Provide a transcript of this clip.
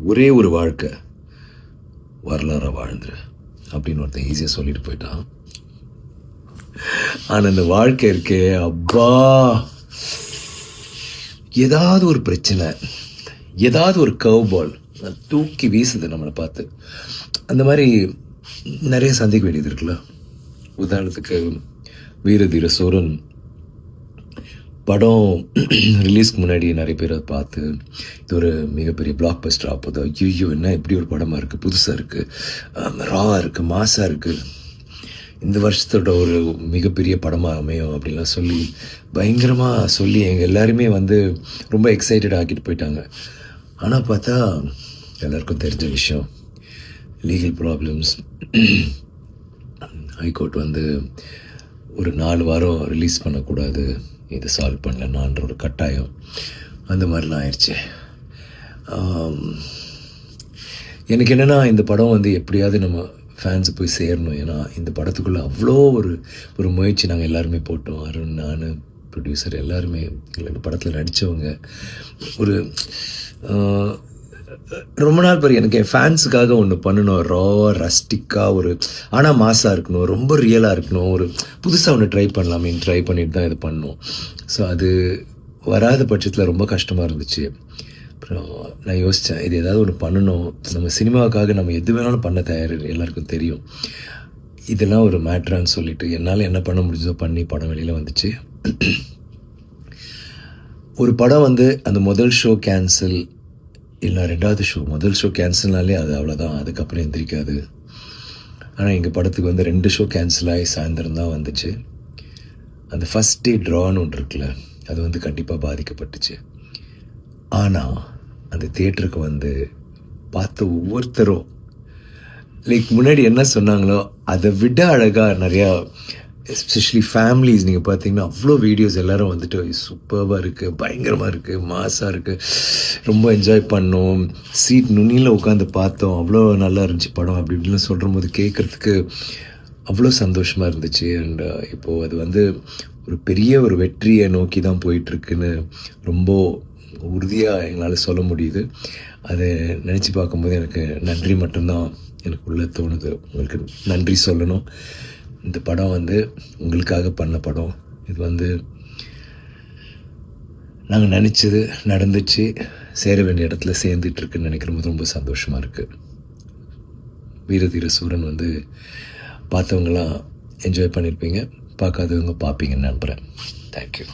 ஒரே ஒரு வாழ்க்கை வரலாறாக வாழ்ந்துரு அப்படின்னு ஒருத்தன் ஈஸியாக சொல்லிட்டு போயிட்டான். ஆனால் அந்த வாழ்க்கை இருக்கே அப்பா, ஏதாவது ஒரு பிரச்சனை, ஏதாவது ஒரு கர்வ் பால் தூக்கி வீசுது நம்மளை பார்த்து. அந்த மாதிரி நிறைய சந்திக்க வேண்டியது இருக்குல்ல. உதாரணத்துக்கு வீரதீர சூரன் படம் ரிலீஸ்க்கு முன்னாடி நிறைய பேர் அதை பார்த்து இது ஒரு மிகப்பெரிய பிளாக் பஸ்டர் ஆகுது, ஐயோ என்ன இப்படி ஒரு படமாக இருக்குது, புதுசாக இருக்குது, ராவாக இருக்குது, மாசாக இருக்குது, இந்த வருஷத்தோட ஒரு மிகப்பெரிய படமாக அமையும் அப்படின்லாம் சொல்லி பயங்கரமாக சொல்லி எங்கள் எல்லாருமே வந்து ரொம்ப எக்ஸைட்டட் ஆக்கிட்டு போயிட்டாங்க. ஆனால் பார்த்தா எல்லாருக்கும் தெரிஞ்ச விஷயம், லீகல் ப்ராப்ளம்ஸ், ஹைகோர்ட் வந்து ஒரு 4 வாரம் ரிலீஸ் பண்ணக்கூடாது, இதை சால்வ் பண்ணலன்னான்ற ஒரு கட்டாயம், அந்த மாதிரிலாம் ஆயிடுச்சு. எனக்கு என்னென்னா இந்த படம் வந்து எப்படியாவது நம்ம ஃபேன்ஸு போய் சேரணும். ஏன்னா இந்த படத்துக்குள்ளே அவ்வளோ ஒரு முயற்சி நாங்கள் எல்லாருமே போட்டோம். அருண், நான், ப்ரொடியூசர் எல்லாருமே, இந்த படத்தில் நடித்தவங்க. ஒரு ரொம்ப நாள் பிறகு எனக்கு என் ஃபேன்ஸுக்காக ஒன்று பண்ணணும், ராவாக ரஸ்டிக்காக ஒரு, ஆனால் மாசாக இருக்கணும், ரொம்ப ரியலாக இருக்கணும், ஒரு புதுசாக ஒன்று ட்ரை பண்ணலாமேன்னு ட்ரை பண்ணிட்டு தான் இது பண்ணோம். ஸோ அது வராத பட்சத்தில் ரொம்ப கஷ்டமாக இருந்துச்சு. அப்புறம் நான் யோசித்தேன், இது ஏதாவது ஒன்று பண்ணணும், நம்ம சினிமாவுக்காக நம்ம எது வேணாலும் பண்ண தயார், எல்லாருக்கும் தெரியும், இதெல்லாம் ஒரு மேட்ரான்னு சொல்லிட்டு என்னால் என்ன பண்ண முடிஞ்சதோ பண்ணி படம் வெளியில் வந்துச்சு. ஒரு படம் வந்து அந்த முதல் ஷோ கேன்சல், இல்லை 2வது ஷோ, முதல் ஷோ கேன்சல்னாலே அது அவ்வளோதான், அதுக்கப்புறம் எந்திரிக்காது. ஆனால் எங்கள் படத்துக்கு வந்து 2 ஷோ கேன்சல் ஆகி சாயந்தரம் தான் வந்துச்சு. அந்த ஃபஸ்ட் டே ட்ரான்னு ஒன்று இருக்குல்ல, அது வந்து கண்டிப்பாக பாதிக்கப்பட்டுச்சு. ஆனால் அந்த தியேட்டருக்கு வந்து பார்த்த ஒவ்வொருத்தரும் லைக் முன்னாடி என்ன சொன்னாங்களோ அதை விட அழகாக நிறையா, எஸ்பெஷலி ஃபேமிலிஸ் நீங்கள் பார்த்தீங்கன்னா அவ்வளோ வீடியோஸ் எல்லோரும் வந்துட்டு சூப்பராக இருக்குது, பயங்கரமாக இருக்குது, மாசாக இருக்குது, ரொம்ப என்ஜாய் பண்ணோம், சீட் நுனியில் உட்காந்து பார்த்தோம், அவ்வளோ நல்லா இருந்துச்சு படம் அப்படி இப்படின்னு சொல்கிற போது கேட்குறதுக்கு அவ்வளோ சந்தோஷமாக இருந்துச்சு. அண்ட் இப்போது அது வந்து ஒரு பெரிய ஒரு வெற்றியை நோக்கி தான் போயிட்டுருக்குன்னு ரொம்ப உறுதியாக எங்களால் சொல்ல முடியுது. அதை நினச்சி பார்க்கும்போது எனக்கு நன்றி மட்டும்தான் எனக்கு உள்ளே தோணுது. உங்களுக்கு நன்றி சொல்லணும். இந்த படம் வந்து உங்களுக்காக பண்ண படம். இது வந்து நாங்கள் நினச்சது நடந்துச்சு, சேர வேண்டிய இடத்துல சேர்ந்துட்டுருக்குன்னு நினைக்கிறபோது ரொம்ப சந்தோஷமாக இருக்குது. வீரதீர சூரன் வந்து பார்த்தவங்களாம் என்ஜாய் பண்ணியிருப்பீங்க, பார்க்காதவங்க பார்ப்பீங்கன்னு நம்புகிறேன். தேங்க்யூ.